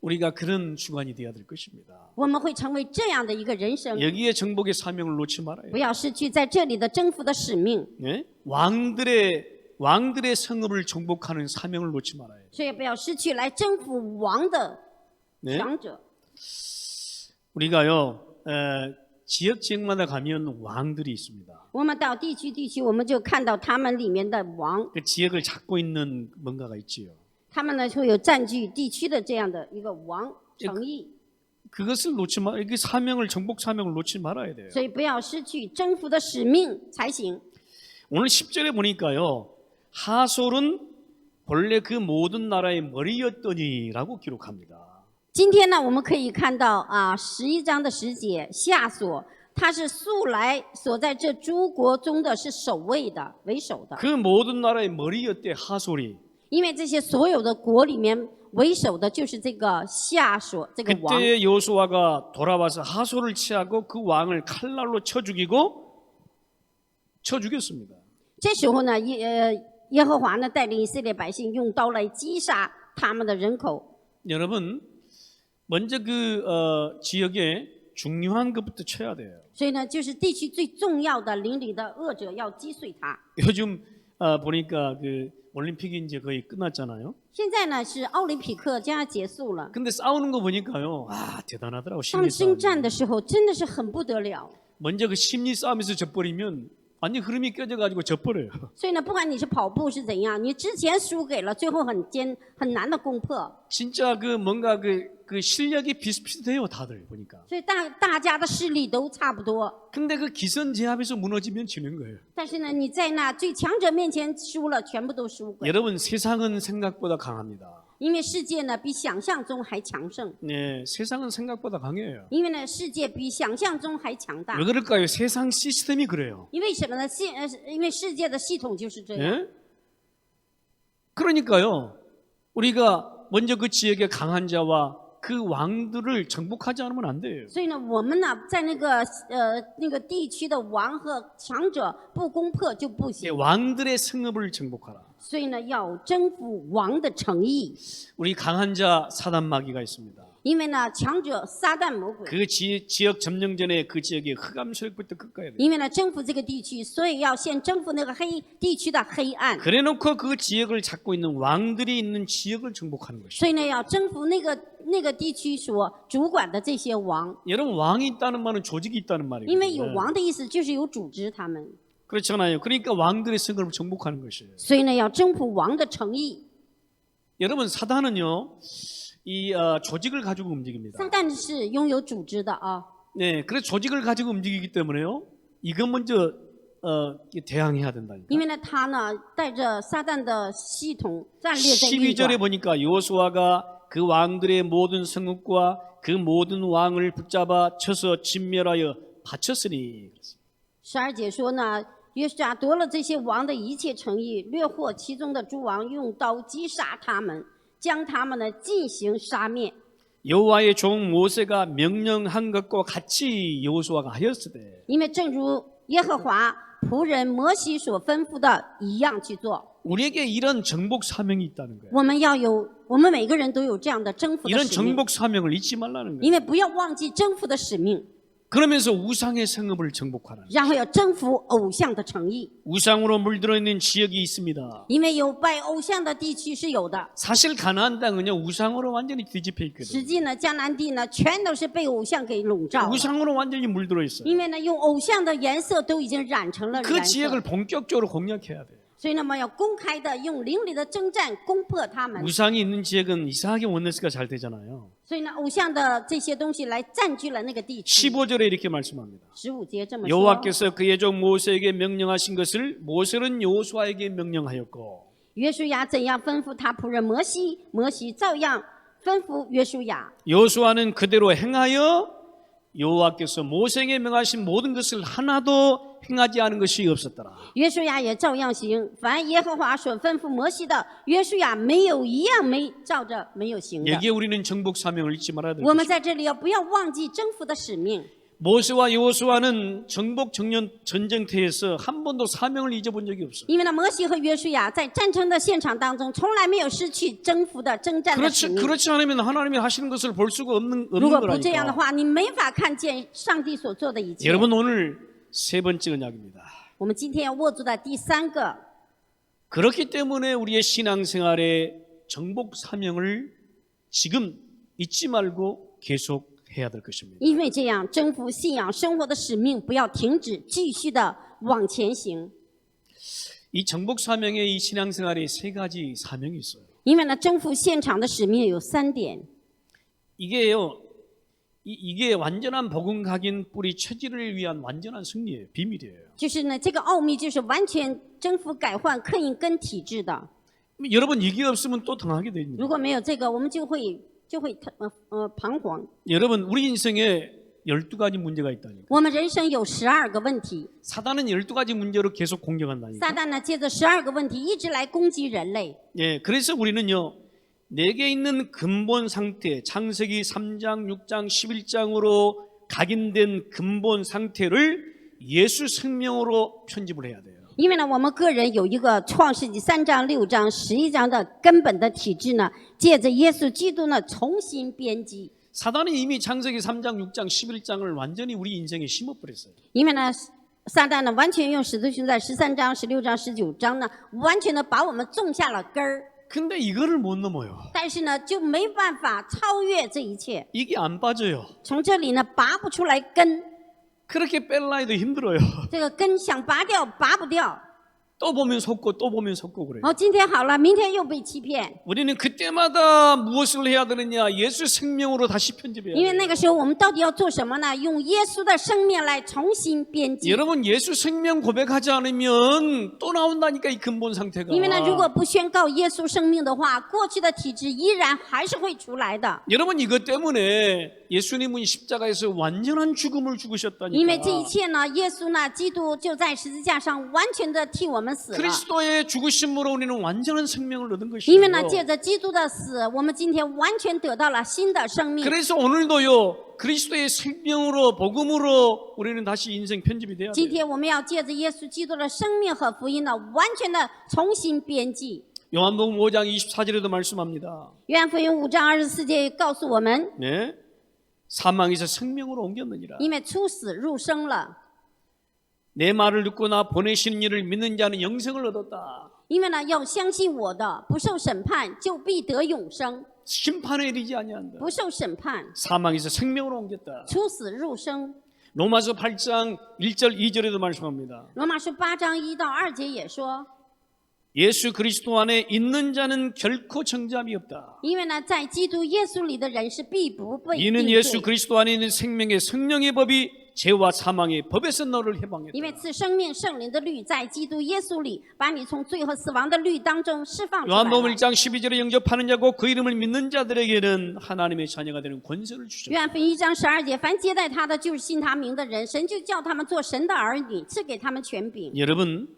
우리가 그런 주관이 되어야 될 것입니다. 我们会成为这样的一个人生， 여기에 정복의 사명을 놓지 말아요. 不要失去在这里的征服的使命， 네? 왕들의 성읍을 정복하는 사명을 놓지 말아요. 所以不要失去来征服王的 네? 强者。 우리가요 지역 지역마다 가면 왕들이 있습니다. 我们到地区，我们就看到他们里面的王， 그 지역을 잡고 있는 뭔가가 있지요. 他们呢会有占据地区的这样的一个王诚意， 그것을 놓지 말, 그 정복 사명을 놓지 말아야 돼요. 所以不要失去征服的使命才行。 오늘 10절에 보니까요, 하솔은 본래 그 모든 나라의 머리였더니라고 기록합니다. 今天呢，我们可以看到啊，11章的10节，夏所他是素来所在这诸国中的是首位的，为首的， 그 모든 나라의 머리였대 하솔이. 因为这些所有的国里面为首的就是这个夏所这个王。 그때 여호수아가 돌아와서 하솔을 취하고 그 왕을 칼날로 쳐 죽였습니다. 这时候呢，耶和华呢带领以色列百姓用刀来击杀他们的人口。 여러분, 먼저 그 지역에 중요한 것부터 쳐야 돼요. 所以呢，就是地区最重要的邻里的恶者要击碎他。 요즘 보니까 그 올림픽이 이제 거의 끝났잖아요. 现在呢是奥林匹克将要结束了， 근데 싸우는 거 보니까요, 대단하더라고 他们 심리 征战 싸움. 的时候真的是很不得了。 먼저 그 심리 싸움에서 져버리면 완전 흐름이 깨져가지고 져버려요. 所以呢，不管你是跑步是怎样，你之前输给了，最后很难的攻破。 진짜 그 뭔가 그 실력이 비슷비슷해요, 다들 보니까. 所以大家的势力都差不多， 근데 그 기선제압에서 무너지면 지는 거예요. 但是呢，你在那最强者面前输了，全部都输给。 여러분, 세상은 생각보다 강합니다. 因为世界呢比想象中还强盛， 네, 세상은 생각보다 강해요. 因为呢世界比想象中还强大 왜 。 그럴까요? 세상 시스템이 그래요. 因为什么呢？因为世界的系统就是这样。 예? 그러니까요, 우리가 먼저 그 지역의 강한 자와 그 왕들을 정복하지 않으면 안 돼요. 所以呢，我们呢在那个地区的王和强者不攻破就不 예, 行， 왕들의 성읍을 정복하라. 所以呢要征服王的诚意。 우리 강한 자 사단 마귀가 있습니다. 因为呢强者撒旦魔鬼， 그 지역 점령 전에 그 지역의 흑암 세력부터 꺾어야 돼요. 因为呢征服这个地区，所以要先征服那个地区的黑暗， 그래놓고 그 지역을 잡고 있는 왕들이 있는 지역을 정복하는 것이죠. 所以呢要征服那个地区所主管的这些王。 여러분, 왕이 있다는 말은 조직이 있다는 因为有 말이에요. 王的意思就是有组织他们， 그렇잖아요. 그러니까 왕들의 성읍을 정복하는 것이에요. 所以呢要征服王的诚意。 여러분, 사단은요, 이 조직을 가지고 움직입니다. 撒旦是拥有组织的啊， 네, 그래서 조직을 가지고 움직이기 때문에요. 이거 먼저 대항해야 된다니까. 因为呢，他呢带着撒旦的系统战略在运 12절에 转。 보니까 여호수아가 그 왕들의 모든 성읍과 그 모든 왕을 붙잡아 쳐서 진멸하여 바쳤으니. 12节说呢，约书亚夺了这些王的一切城邑，掠获其中的诸王，用刀击杀他们，将他们呢进行杀灭。 여호와의 종 모세가 명령한 것과 같이 여호수아가 하였으되. 因为正如耶和华仆人摩西所吩咐的一样去做。 우리에게 이런 정복 사명이 있다는 거예요. 我们每个人都有这样的征服的 이런 使命， 정복 사명을 잊지 말라는 因 거예요. 为不要忘记征服的使命， 그러면서 우상의 성읍을 정복하라는 거예요. 然后要征服偶像的诚意， 우상으로 물들어 있는 지역이 있습니다. 因为有拜偶像的地区是有的。 사실 가나안 땅은요 우상으로 완전히 뒤집혀 实 있거든요. 际呢，迦南地呢全都是被偶像给笼罩了， 우상으로 완전히 물들어 있어요. 因为呢用偶像的颜色都已经染成了 그 染 지역을 色， 본격적으로 공략해야 돼요. 所以那么要公开的用灵里的征战攻破他们。 우상이 있는 지역은 이상하게 원네스가 잘 되잖아요. 所以呢，偶像的这些东西来占据了那个地区。 15절에 이렇게 말씀합니다. 15节这么说。 여호와께서 그의 종 모세에게 명령하신 것을 모세는 여호수아에게 명령하였고. 约书亚怎样吩咐他仆人摩西，摩西照样吩咐约书亚。 여호수아는 그대로 행하여 여호와께서 모세에게 명하신 모든 것을 하나도 행하지 않은 것이 없었더라. 约书亚也照样行，凡耶和华所吩咐摩西的，约书亚没有一样没照着没有行的。 여기에 우리는 정복 사명을 잊지 말아야 될 我们 것입니다. 在这里不要忘记征服的使命。 모세와 여호수아는 정복 전쟁터에서 한 번도 사명을 잊어본 적이 없어요. 因为呢，摩西和约书亚在战争的现场当中，从来没有失去征服的征战的使命。 그렇지 않으면 하나님이 하시는 것을 볼 수가 없는 如果不这样的 거라니까. 话，你没法看见上帝所做的一切。 여러분 오늘 세 번째 언약입니다. 我们今天要握住的第三个， 그렇기 때문에 우리의 신앙생활의 정복 사명을 지금 잊지 말고 계속 해야 될 것입니다. 因为这样征服信仰生活的使命不要停止，继续的往前行。 이 정복 사명의 이 신앙생활에 세 가지 사명이 있어요. 因为呢，征服现场的使命有3点。 이게요, 이게 완전한 복음 각인 뿌리 처지를 위한 완전한 승리예요. 비밀이에요. 就是呢，这个奥秘就是完全征服改换刻印跟体制的。 여러분 이게 없으면 또 당하게 됩니다. 如果没有这个，我们就会彷徨。 여러분 우리 인생에 12가지 문제가 있다니까. 我们人生有12个问题， 사단은 12가지 문제로 계속 공격한다니까. 撒旦呢借着12个问题一直来攻击人类。 예, 그래서 우리는요. 내게 있는 근본 상태, 창세기 3장, 6장, 11장으로 각인된 근본 상태를 예수 생명으로 편집을 해야 돼요. 因为呢，我们个人有一个创世纪3章、6章、11章的根本的体制呢，借着耶稣基督呢重新编辑。 사단은 이미 창세기 3장, 6장, 11장을 완전히 우리 인생에 심어버렸어요. 因为呢，撒旦呢完全用使徒行传13章、16章、19章呢，完全的把我们种下了根儿。 근데 이거를 못 넘어요. 但是呢，就没办法超越这一切， 이게 안 빠져요. 从这里呢拔不出来根， 그렇게 뺄라 해도 힘들어요. 这个根想拔掉拔不掉。 또 보면 속고 또 보면 속고 그래요. 哦，今天好了，明天又被欺骗。 우리는 그때마다 무엇을 해야 되느냐? 예수 생명으로 다시 편집해야 因为 돼요. 那个时候我们到底要做什么呢？用耶稣的生命来重新编辑。 여러분 예수 생명 고백하지 않으면 또 나온다니까 이 근본 상태가. 因为呢，如果不宣告耶稣生命的话，过去的体质依然还是会出来的。 여러분 이것 때문에 예수님은 십자가에서 완전한 죽음을 因为 죽으셨다니까. 这一切呢，耶稣呢，基督就在十字架上完全的替我们死了。 그리스도의 죽으심으로 우리는 완전한 생명을 얻은 因为呢， 것이에요. 借着基督的死，我们今天完全得到了新的生命。 그래서 오늘도요 그리스도의 생명으로 복음으로 우리는 다시 인생 편집이 돼야 今 돼요. 天我们要借着耶稣基督的生命和福音呢，完全的重新编辑。 요한복음 5장 24절에도 말씀합니다. 约翰福音5章24节告诉我们， 네, 사망에서 생명으로 옮겼느니라. 因为出死入生了。 내 말을 듣고 나 보내시는 이를 믿는 자는 영생을 얻었다. 因为呢，要相信我的，不受审判，就必得永生； 심판에 이르지 아니한다. 不受审判， 사망에서 생명으로 옮겼다. 出死入生。 로마서 8장 1절 2절에도 말씀합니다. 罗马书8章1到2节也说， 예수 그리스도 안에 있는 자는 결코 정죄함이 없다. 因为呢，在基督耶稣里的人是必不被定 이는 罪。 예수 그리스도 안에 있는 생명의 성령의 법이 죄와 사망의 법에서 너를 因为 해방했다. 赐生命圣灵的律在基督耶稣里，把你从罪和死亡的律当中释放出来了。 요한복음 1장 12절에 영접하는 자고 그 이름을 믿는 자들에게는 하나님의 자녀가 되는 권세를 주셨다. 约翰福音1章12节，凡接待他的，就是信他名的人，神就叫他们做神的儿女，赐给他们权柄。 여러분,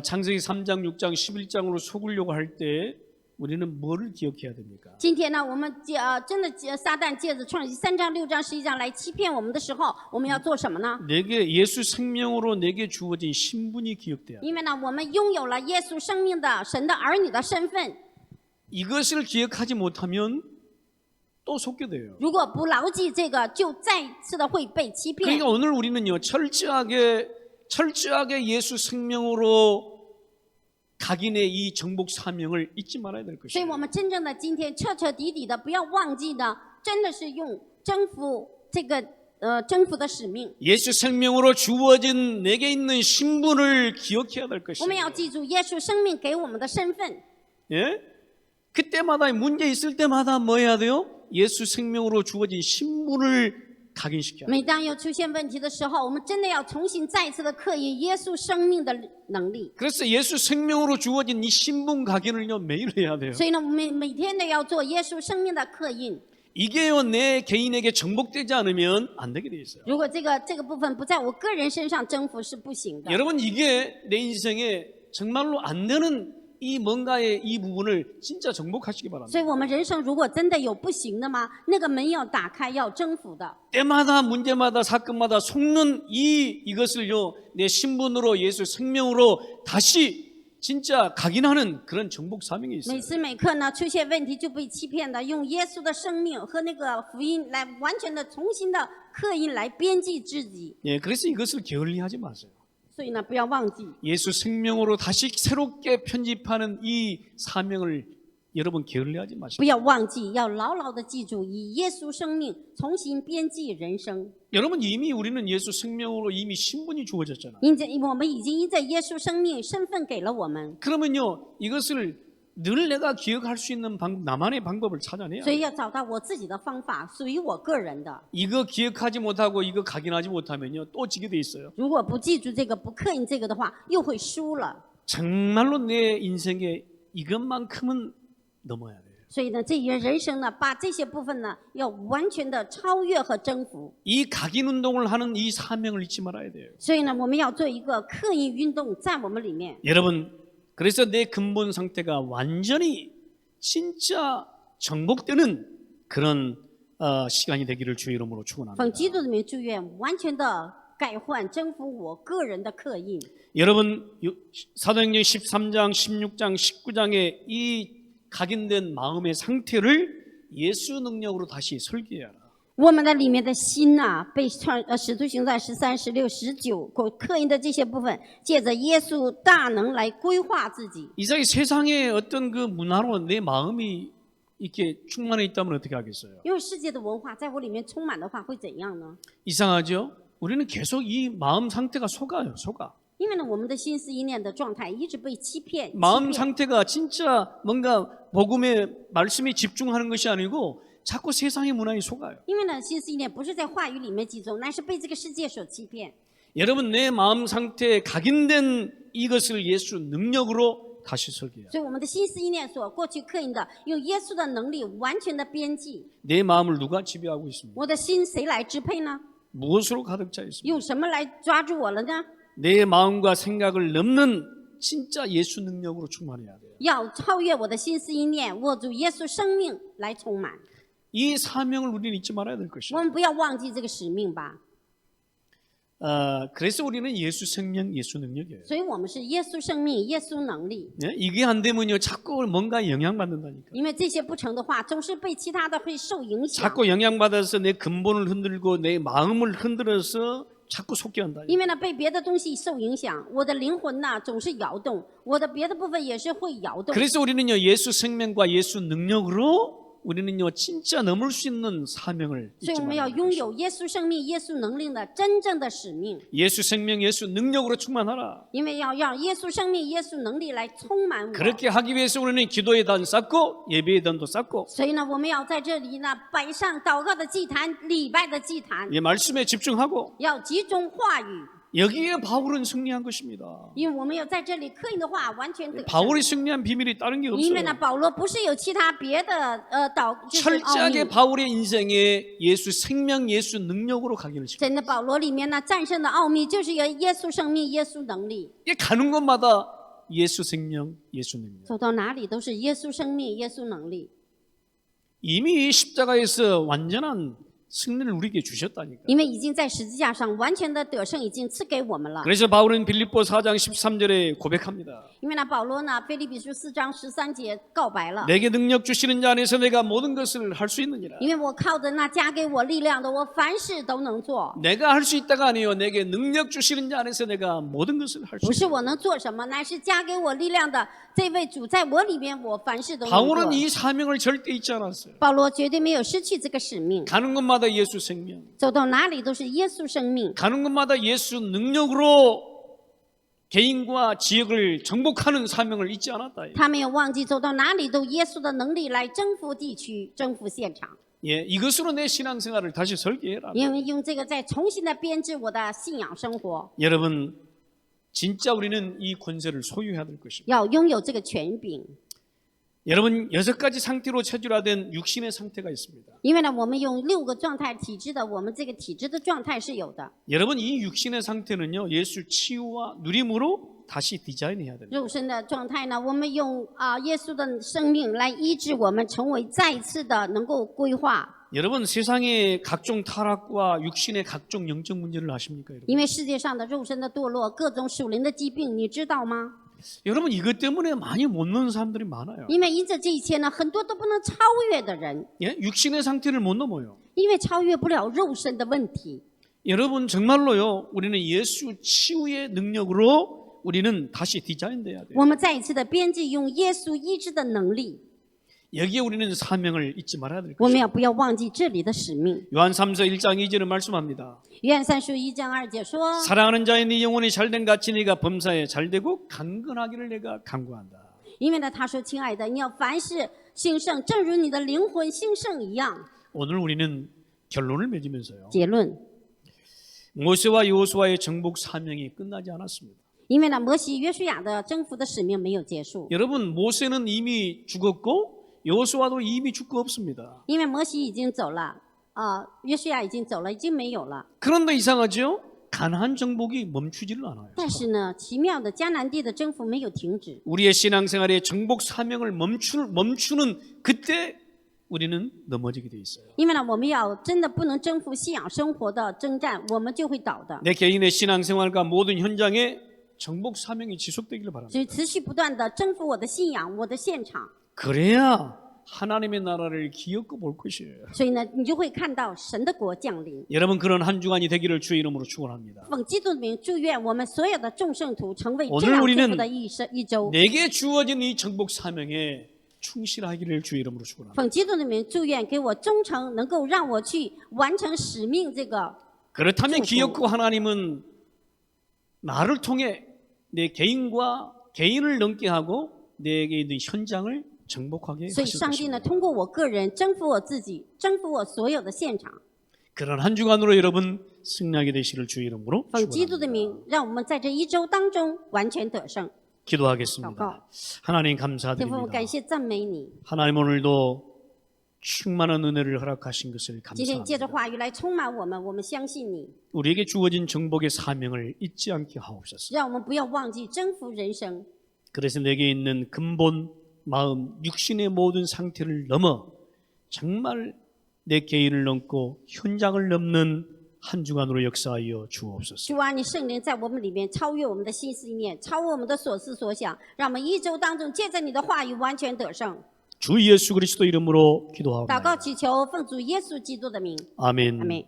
창세기 3장, 6장, 11장으로 속으려고 할 때 우리는 뭐를 기억해야 됩니까? 今天呢，我们真的撒旦借着创世3章、6章、11章来欺骗我们的时候，我们要做什么呢？ 내게 예수 생명으로 내게 주어진 신분이 기억돼야 돼. 因为呢，我们拥有了耶稣生命的神的儿女的身份。 이것을 기억하지 못하면 또 속게 돼요. 如果不牢记这个，就再一次的会被欺骗。 그러니까 오늘 우리는요, 철저하게 예수 생명으로 각인의 이 정복 사명을 잊지 말아야 될 所以 것이에요. 我们真正的今天彻彻底底的不要忘记的，真的是用征服这个征服的使命。 예수 생명으로 주어진 내게 있는 신분을 기억해야 될 我们要 것이에요. 记住耶稣生命给我们的身份。 예? 그때마다 문제 있을 때마다 뭐 해야 돼요? 예수 생명으로 주어진 신분을 각인시켜야 돼요. 每当有出现问题的时候，我们真的要重新再一次的刻印耶稣生命的能力。 그래서 예수 생명으로 주어진 이 신분 각인을요 매일 해야 돼요. 所以呢，我们每天都要做耶稣生命的刻印。 이게요 내 개인에게 정복되지 않으면 안 되게 돼 있어요. 如果这个部分不在我个人身上征服是不行的。 여러분 이게 내 인생에 정말로 안 되는 이 뭔가의 이 부분을 진짜 정복하시기 所 바랍니다. 以我们人生如果真的有不行的吗？那个门要打开，要征服的。 때마다 문제마다 사건마다 속는 이것을요 내 신분으로 예수 생명으로 다시 진짜 각인하는 그런 정복 사명이 있어요. 每时每刻呢，出现问题就被欺骗的，用耶稣的生命和那个福音来完全的重新的刻印来编辑自己。 예, 그래서 이것을 게을리하지 마세요. 所以呢，不要忘记。 예수 생명으로 다시 새롭게 편집하는 이 사명을 여러분 게을리하지 不 마시고 要忘记，要牢牢的记住，以耶稣生命重新编辑人生。 여러분 이미 우리는 예수 생명으로 이미 신분이 주어졌잖아요. 我们已经因着耶稣生命身份给了我们， 그러면요 이것을 늘 내가 기억할 수 있는 나만의 방법을 찾아내야 所以 돼요. 要找到我自己的方法，属于我个人的。 이거 기억하지 못하고 이거 각인하지 못하면요 또 지게 돼 있어요. 如果不记住这个，不刻印这个的话，又会输了。 정말로 내 인생에 이것만큼은 넘어야 돼요. 所以呢，这一人生呢，把这些部分呢，要完全的超越和征服。 이 각인 운동을 하는 이 사명을 잊지 말아야 돼요. 所以呢，我们要做一个刻印运动，在我们里面。 여러분 그래서 내 근본 상태가 완전히 진짜 정복되는 그런 시간이 되기를 주의 이름으로 奉 축원합니다. 基督的名祝愿，完全的改换、征服我个人的刻印。 여러분 사도행전 13장, 16장, 19장의 이 각인된 마음의 상태를 예수 능력으로 다시 설계해라. 我们的里面的心呐、被使徒行传13、16、19刻印的这些部分，借着耶稣大能来规划自己。 이상하게 세상의 어떤 그 문화로 내 마음이 이렇게 충만해 있다면 어떻게 하겠어요? 因为世界的文化在我里面充满的话，会怎样呢？ 이상하죠? 우리는 계속 이 마음 상태가 속아요, 속아. 因为呢，我们的心思意念的状态一直被欺骗。 마음 상태가 진짜 뭔가 복음의 말씀에 집중하는 것이 아니고 자꾸 세상의 문화에 속아요. 因为呢，心思意念不是在话语里面集中，乃是被这个世界所欺骗。 여러분 내 마음 상태에 각인된 이것을 예수 능력으로 다시 설계해요. 所以我们的心思意念所过去刻印的，用耶稣的能力完全的编辑。 내 마음을 누가 지배하고 있습니까? 我的心谁来支配呢？ 무엇으로 가득 차 있습니까? 用什么来抓住我了呢？ 내 마음과 생각을 넘는 진짜 예수 능력으로 충만해야 돼요. 要超越我的心思意念，握住耶稣生命来充满。 이 사명을 우리는 잊지 말아야 될 我 것이에요. 们不要忘记这个使命吧。 그래서 우리는 예수 생명, 예수 능력이에요. 所以我们是耶稣生命、耶稣能力。 예? 이게 안 되면요 자꾸 뭔가 영향받는다니까. 因为这些不成的话，总是被其他的会受影响。 자꾸 영향받아서 내 근본을 흔들고 내 마음을 흔들어서 자꾸 속게 한다. 因为呢，被别的东西受影响，我的灵魂呢总是摇动，我的别的部分也是会摇动。 그래서 우리는요 예수 생명과 예수 능력으로 우리는요 진짜 넘을 수 있는 사명을 所以 잊지 我们要 말아야 拥 합니다. 有耶稣生命、耶稣能力的真正的使命， 예수 생명, 예수 능력으로 충만하라. 因为要让耶稣生命、耶稣能力来充满我。 그렇게 하기 위해서 우리는 기도의 단 쌓고 예배의 단도 쌓고 所以呢，我们要在这里呢摆上祷告的祭坛、礼拜的祭坛， 이 말씀에 집중하고 要集中话语， 여기에 바울은 승리한 것입니다. 因为我们要在这里刻印的话完全得胜。 바울이 승리한 비밀이 다른 게 因为呢， 없어요. 保罗不是有其他别的就是奥 철저하게 秘。 바울의 인생에 예수 생명, 예수 능력으로 가기를 시킵니다. 真的，保罗里面呢战胜的奥秘就是有耶稣生命、耶稣能力， 이게 가는 곳마다 예수 생명, 예수 능력. 走到哪里都是耶稣生命、耶稣能力。 이미 십자가에서 완전한 승리를 우리에게 주셨다니까. 因为已经在十字架上完全的得胜已经赐给我们了。 그래서 바울은 빌립보 4장 13절에 고백합니다. 因为呢，保罗呢，腓立比书4章13节告白了。 내게 능력 주시는 자 안에서 내가 모든 것을 할 수 있느니라. 因为我靠着那加给我力量的，我凡事都能做。 내가 할 수 있다가 아니요. 내게 능력 주시는 자 안에서 내가 모든 것을 할 수 不是 있다. 我能做什么，乃是加给我力量的这位主在我里面，我凡事都能 바울은 做。 이 사명을 절대 잊지 않았어요. 保罗绝对没有失去这个使命， 가는 곳마다 예수 생명, 走到哪里都是耶稣生命， 가는 곳마다 예수 능력으로 개인과 지역을 정복하는 사명을 잊지 않았다. 他没有忘记走到哪里都耶稣的能力来征服地区、征服现场。 예, 이것으로 내 신앙생활을 다시 설계해라. 因为用这个再重新的编织我的信仰生活， 여러분, 진짜 우리는 이 권세를 소유해야 될 것입니다. 要拥有这个权柄。 여러분, 6가지 상태로 체질화된 육신의 상태가 있습니다. 因为呢，我们用6个状态体质的，我们这个体质的状态是有的。 여러분, 이 육신의 상태는요, 예수 치유와 누림으로 다시 디자인해야 됩니다. 肉身的状态呢，我们用耶稣的生命来医治我们，成为再一次的能够规划。 여러분, 세상의 각종 타락과 육신의 각종 영적 문제를 아십니까? 여러분? 因为世界上的肉身的堕落，各种属灵的疾病，你知道吗？ 여러분, 이것 때문에 많이 못 넘는 사람들이 많아요. 因为因着这一切呢，很多都不能超越的人， 예? 육신의 상태를 못 넘어요. 因为超越不了肉身的问题。 여러분, 정말로요, 우리는 예수 치유의 능력으로 우리는 다시 디자인돼야 돼요. 我们再一次的编辑，用耶稣医治的能力， 여기에 우리는 사명을 잊지 말아야 될 我们 것입니다. 要不要忘记这里的使命？ 요한 3서 1장 2절은 말씀합니다. 约翰3书1章2节说。 사랑하는 자의 네 영혼이 잘된 같이 네가 범사에 잘되고 강건하기를 내가 간구한다. 因为呢，他说：“亲爱的，你要凡事兴盛，正如你的灵魂兴盛一样。 오늘 우리는 결론을 맺으면서요. ”结论， 모세와 여호수아의 정복 사명이 끝나지 않았습니다. 因为呢，摩西、约书亚的征服的使命没有结束， 여러분, 모세는 이미 죽었고 여호수아도 이미 죽고 없습니다. 因为摩西已经走了，约书亚已经走了，已经没有了。 그런데 이상하죠? 가나안 정복이 멈추지를 않아요. 但是呢，奇妙的迦南地的征服没有停止。 우리의 신앙생활의 정복 사명을 멈추는 그때 우리는 넘어지게 돼 있어요. 因为呢，我们要真的不能征服信仰生活的征战，我们就会倒的。 내 개인의 신앙생활과 모든 현장에 정복 사명이 지속되기를 바랍니다. 所以持续不断的征服我的信仰，我的现场。 그래야 하나님의 나라를 기업고 볼 것이에요. 所以呢，你就会看到神的国降临。 여러분, 그런 한 주간이 되기를 주의 이름으로 축원합니다. 奉基督的名，祝愿我们所有的众圣徒成为 오늘 这样 우리는 祝福的一周。 내게 주어진 이 정복 사명에 충실하기를 주의 이름으로 축원합니다. 奉基督的名，祝愿给我忠诚，能够让我去完成使命。这个 그렇다면 축복. 기업고 하나님은 나를 통해 내 개인을 넘게 하고 내게 있는 현장을 정복하게 所以 하실 上帝呢， 것입니다. 通过我个人征服我自己，征服我所有的现场。 그런 한 주간으로 여러분 승리하게 되시를 주의 이름으로 奉基督的 축원합니다. 名，让我们在这一周当中完全得胜。 기도하겠습니다.祷告. 하나님 天父，我 감사드립니다. 感谢赞美你。 하나님 오늘도 충만한 은혜를 허락하신 것을 今天借着 감사합니다. 话语来充满我们，我们相信你， 우리에게 주어진 정복의 사명을 잊지 않게 하옵소서. 让我们不要忘记征服人生。 그래서 내게 있는 근본 마음, 육신의 모든 상태를 넘어 정말 내 개인을 넘고 현장을 넘는 한 주간으로 역사하여 주옵소서. 主啊，你圣灵在我们里面超越我们的心思意念，超越我们的所思所想，让我们一周当中借着你的话语完全得胜。 주 예수 그리스도 이름으로 祷 기도합니다. 告祈求，奉主耶稣基督的名， 아멘. 阿门。